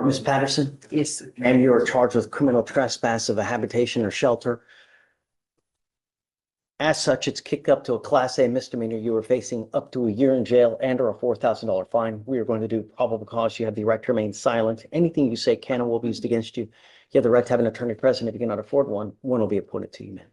are Miss Patterson. Yes. Ma'am, you are charged with criminal trespass of a habitation or shelter. As such, it's kicked up to a Class A misdemeanor. You are facing up to a year in jail and or a $4,000 fine. We are going to do probable cause. You have the right to remain silent. Anything you say can and will be used against you. You have the right to have an attorney present. If you cannot afford one, one will be appointed to you, ma'am.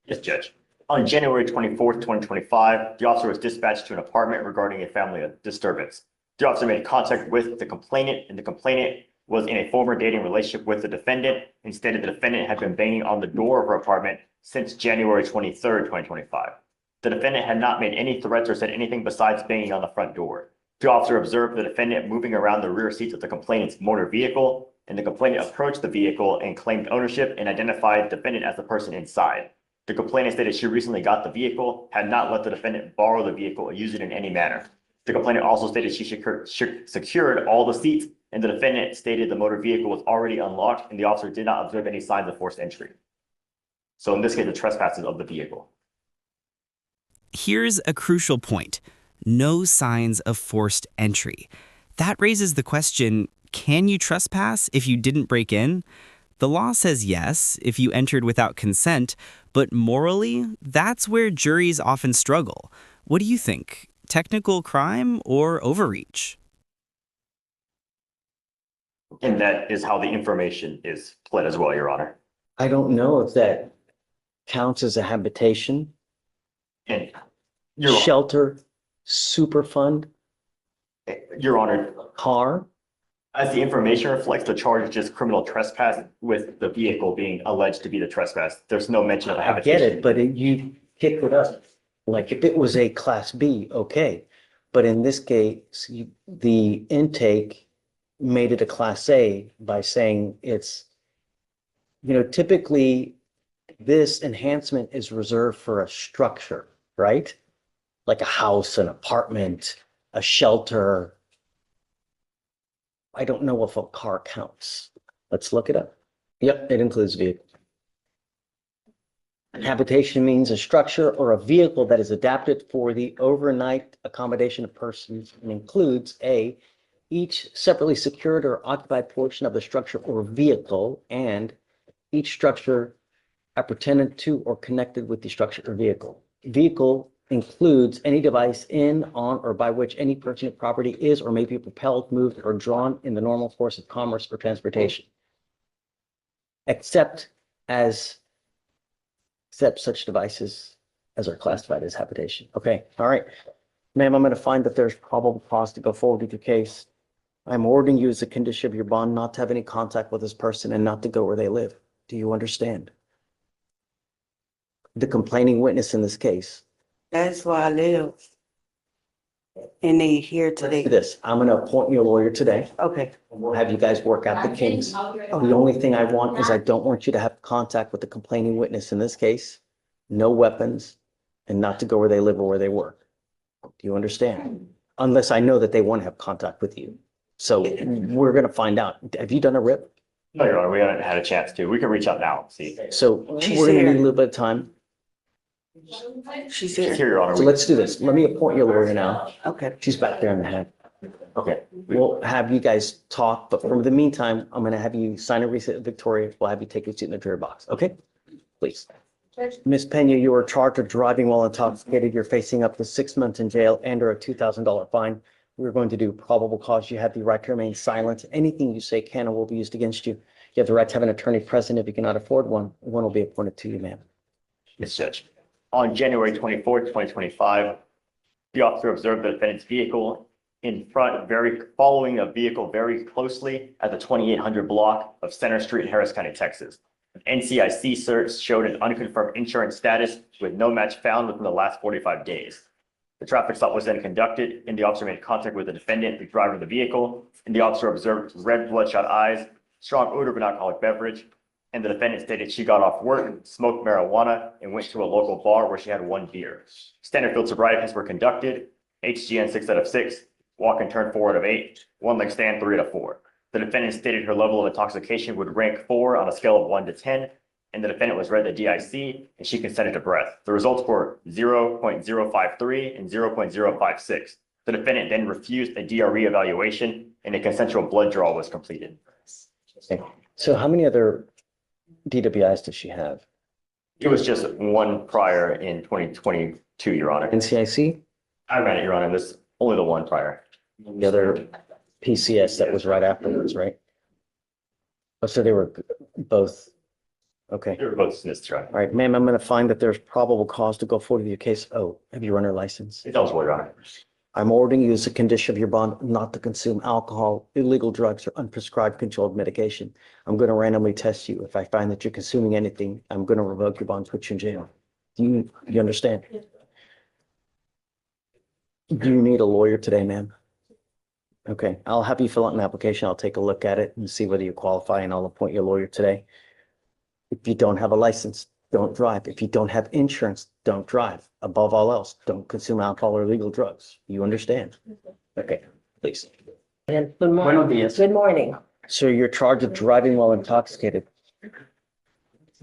Yes, Judge. On January 24th, 2025, the officer was dispatched to an apartment regarding a family disturbance. The officer made contact with the complainant, and the complainant was in a former dating relationship with the defendant and stated the defendant had been banging on the door of her apartment since January 23rd, 2025. The defendant had not made any threats or said anything besides banging on the front door. The officer observed the defendant moving around the rear seats of the complainant's motor vehicle, and the complainant approached the vehicle and claimed ownership and identified the defendant as the person inside. The complainant stated she recently got the vehicle, had not let the defendant borrow the vehicle or use it in any manner. The complainant also stated she secured all the seats, and the defendant stated the motor vehicle was already unlocked and the officer did not observe any signs of forced entry. So in this case, the trespasses of the vehicle. Here's a crucial point. No signs of forced entry. That raises the question, can you trespass if you didn't break in? The law says yes, if you entered without consent, but morally, that's where juries often struggle. What do you think? Technical crime or overreach? And that is how the information is pled as well, Your Honor. I don't know if that counts as a habitation, And Your shelter, super fund, Your Honor, car. as the information reflects, the charge is just criminal trespass with the vehicle being alleged to be the trespass. There's no mention of a I habitation. get it, but you kicked it up. Like if it was a Class B, okay. But in this case, the intake made it a Class A by saying it's, typically this enhancement is reserved for a structure, right? Like a house, an apartment, a shelter. I don't know if a car counts. Let's look it up. Yep, it includes vehicle. Habitation means a structure or a vehicle that is adapted for the overnight accommodation of persons and includes A, each separately secured or occupied portion of the structure or vehicle, and each structure appertaining to or connected with the structure or vehicle. Vehicle includes any device in, on, or by which any person or property is or may be propelled, moved, or drawn in the normal course of commerce or transportation, except such devices as are classified as habitation. Okay, all right. Ma'am, I'm going to find that there's probable cause to go forward with your case. I'm ordering you as a condition of your bond not to have any contact with this person and not to go where they live. Do you understand? The complaining witness in this case. That's where I live. And they here today. This, I'm going to appoint you a lawyer today. Okay. We'll have you guys work out the kinks. The only thing I want is I don't want you to have contact with the complaining witness in this case, no weapons, and not to go where they live or where they work. Do you understand? Unless I know that they want to have contact with you. So we're going to find out. Have you done a RIP? No, Your Honor, we haven't had a chance to. We can reach out now, see. So we're going to need a little bit of time. She's Here, here. Your Honor. So let's do this. Let me appoint you a lawyer now. Okay. She's back there in the head. Okay. We'll have you guys talk, but for the meantime, I'm going to have you sign a receipt of Victoria. We'll have you take your seat in the jury box. Okay? Please. Ms. Pena, you are charged with driving while intoxicated. You're facing up to 6 months in jail and or a $2,000 fine. We're going to do probable cause. You have the right to remain silent. Anything you say can and will be used against you. You have the right to have an attorney present. If you cannot afford one, one will be appointed to you, ma'am. Yes, Judge. On January 24th, 2025, the officer observed the defendant's vehicle in front, following a vehicle very closely at the 2800 block of Center Street in Harris County, Texas. An NCIC search showed an unconfirmed insurance status with no match found within the last 45 days. The traffic stop was then conducted, and the officer made contact with the defendant, the driver of the vehicle, and the officer observed red bloodshot eyes, strong odor of an alcoholic beverage, and the defendant stated she got off work, smoked marijuana, and went to a local bar where she had one beer. Standard field sobriety tests were conducted, HGN 6 out of 6, walk and turn 4 out of 8, one leg stand 3 out of 4. The defendant stated her level of intoxication would rank 4 on a scale of 1 to 10, and the defendant was read the DIC, and she consented to breath. The results were 0.053 and 0.056. The defendant then refused a DRE evaluation and a consensual blood draw was completed. Okay. So how many other DWIs does she have? It was just one prior in 2022, Your Honor. NCIC? I ran it, Your Honor. There's only the one prior. The other PCS that was right afterwards, right? Oh, so they were both, okay. They were both dismissed, Your Honor. All right, ma'am, I'm going to find that there's probable cause to go forward with your case. Oh, have you run her license? It's eligible, Your Honor. I'm ordering you as a condition of your bond not to consume alcohol, illegal drugs, or unprescribed controlled medication. I'm going to randomly test you. If I find that you're consuming anything, I'm going to revoke your bond, put you in jail. Do you understand? Do you need a lawyer today, ma'am? Okay, I'll have you fill out an application. I'll take a look at it and see whether you qualify, and I'll appoint your lawyer today. If you don't have a license, don't drive. If you don't have insurance, don't drive. Above all else, don't consume alcohol or illegal drugs. You understand? Okay, please. Good Buenos morning. dias. Good morning. So you're charged with driving while intoxicated.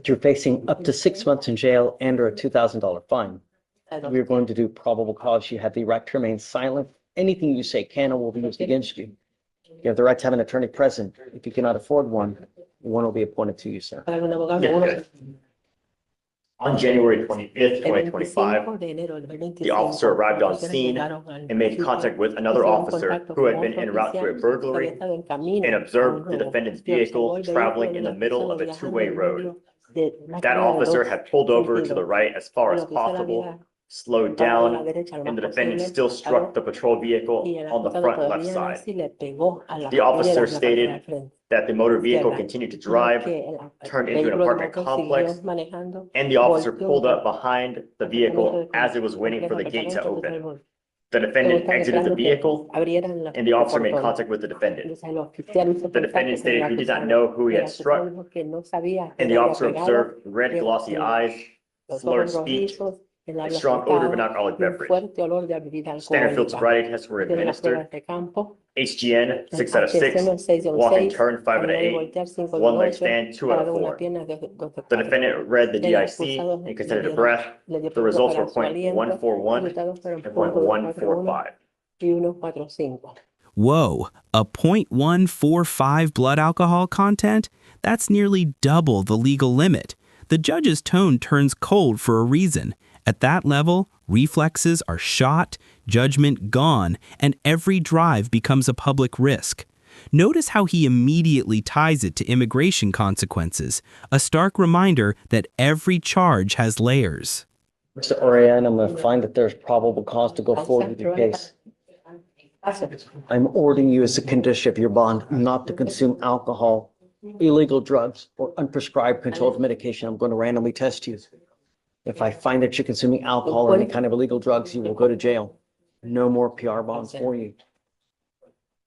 You're facing up to 6 months in jail and or a $2,000 fine. We're going to do probable cause. You have the right to remain silent. Anything you say can or will be used against you. You have the right to have an attorney present. If you cannot afford one will be appointed to you, sir. Para un abogado, Yeah, uno good. On January 25th, el 2025, 25 de enero del 2025, the officer arrived on personas scene llegaron al and made sitio, contact with another hicieron officer contacto who had con been otro en route to a oficial que había burglary estado en camino and a un observed the robo, defendant's y observó vehicle el traveling vehículo in de the la middle persona of a viajando two-way en road. medio de una That calle de officer dos had pulled over to the sentidos. right as far El as oficial possible, había slowed parado a la down, derecha lo and the más defendant posible, still struck paró, the patrol vehicle y el on the acusado front left todavía side. así le pegó a la The officer patrullera en la parte de stated al frente that the motor vehicle izquierda, continued to y drive, que el turned into an vehículo de apartment motor complex, siguió manejando, and the officer volteó pulled por up behind the apartamento vehicle de as it was waiting for complejo the gate to apartamento open. de The luego defendant estaban exited the esperando que vehicle, abrieran and the el officer made portón. contact with the defendant. Entonces el oficial hizo The contacto defendant con el stated he did not acusado. know who he El had acusado struck, dijo que no sabía and quién the había officer pegado, observed red que glossy eyes, los slurred ojos speech, rojizos, el a habla strong odor of an afectado alcoholic y un beverage. fuerte olor de bebida Standard field alcohólica. sobriety tests were Hicieron las pruebas administered. de campo. HGN, El 6 out of 6. HSM 6 de un Walk and 6, turn, 5 out of caminar y 8. voltear 5 de One un leg 8, stand, 2 out parado of una 4. pierna 2 de The 4. defendant read the El DIC acusado and le considered a dieron, breath. le dio The results were preparación aliento, los 0.141 resultados fueron and 0.141 0.145. y 145. Whoa, a 0.145 blood alcohol content? That's nearly double the legal limit. The judge's tone turns cold for a reason. At that level, reflexes are shot, judgment gone, and every drive becomes a public risk. Notice how he immediately ties it to immigration consequences, a stark reminder that every charge has layers. Mr. Orion, I'm going to find that there's probable cause to go forward with your case. I'm ordering you as a condition of your bond not to consume alcohol, illegal drugs, or unprescribed controlled medication. I'm going to randomly test you. If I find that you're consuming alcohol or any kind of illegal drugs, you will go to jail. No more PR bonds for you.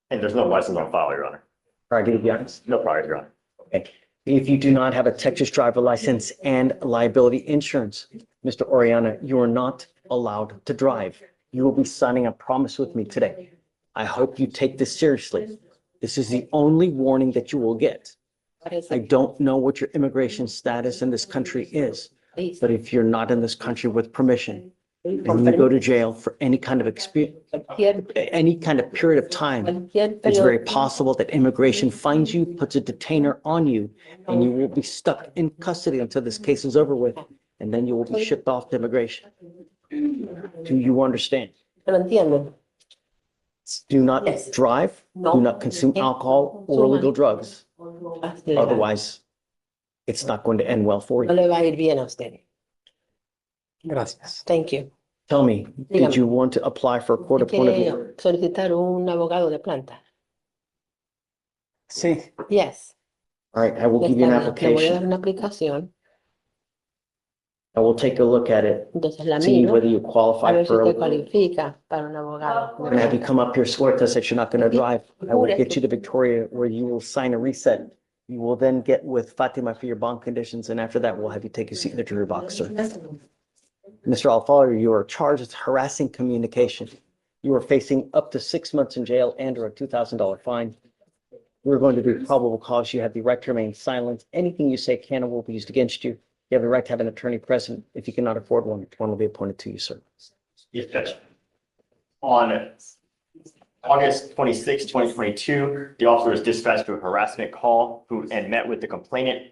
And there's no license on file, Your Honor. Prior to the honest. No prior, Your Honor. Okay. If you do not have a Texas driver license and liability insurance, Mr. Oriana, you are not allowed to drive. You will be signing a promise with me today. I hope you take this seriously. This is the only warning that you will get. I don't know what your immigration status in this country is, but if you're not in this country with permission, and you go to jail for any kind of any kind of period of time, it's very possible that immigration finds you, puts a detainer on you, and you will be stuck in custody until this case is over with, and then you will be shipped off to immigration. Do you understand? ¿Lo entienden? Do not Yes. drive, No. do not consume alcohol or illegal drugs. Así le va. Otherwise, it's not going to end well for No you. le va a ir bien a usted. Gracias. Thank you. Tell me, did Dígame. you want to apply for a court appointed lawyer? ¿Quiere solicitar un abogado de planta? Sí. Yes. All right, I will give you an Está bien. Le voy a dar application. una aplicación. I will take a look at it, Entonces la see miro whether you a qualify ver si for, usted I'm califica para un abogado. going to have you come up here, swear to us that you're not going to drive. I will get you to Victoria where you will sign a reset. You will then get with Fatima for your bond conditions, and after that, we'll have you take your signature in your box, sir. Mr. Alfaro, you are charged with harassing communication. You are facing up to 6 months in jail and or a $2,000 fine. We're going to do probable cause. You have the right to remain silent. Anything you say can or will be used against you. You have the right to have an attorney present. If you cannot afford one will be appointed to you, sir. Yes, Judge. On August 26, 2022, the officer was dispatched to a harassment call and met with the complainant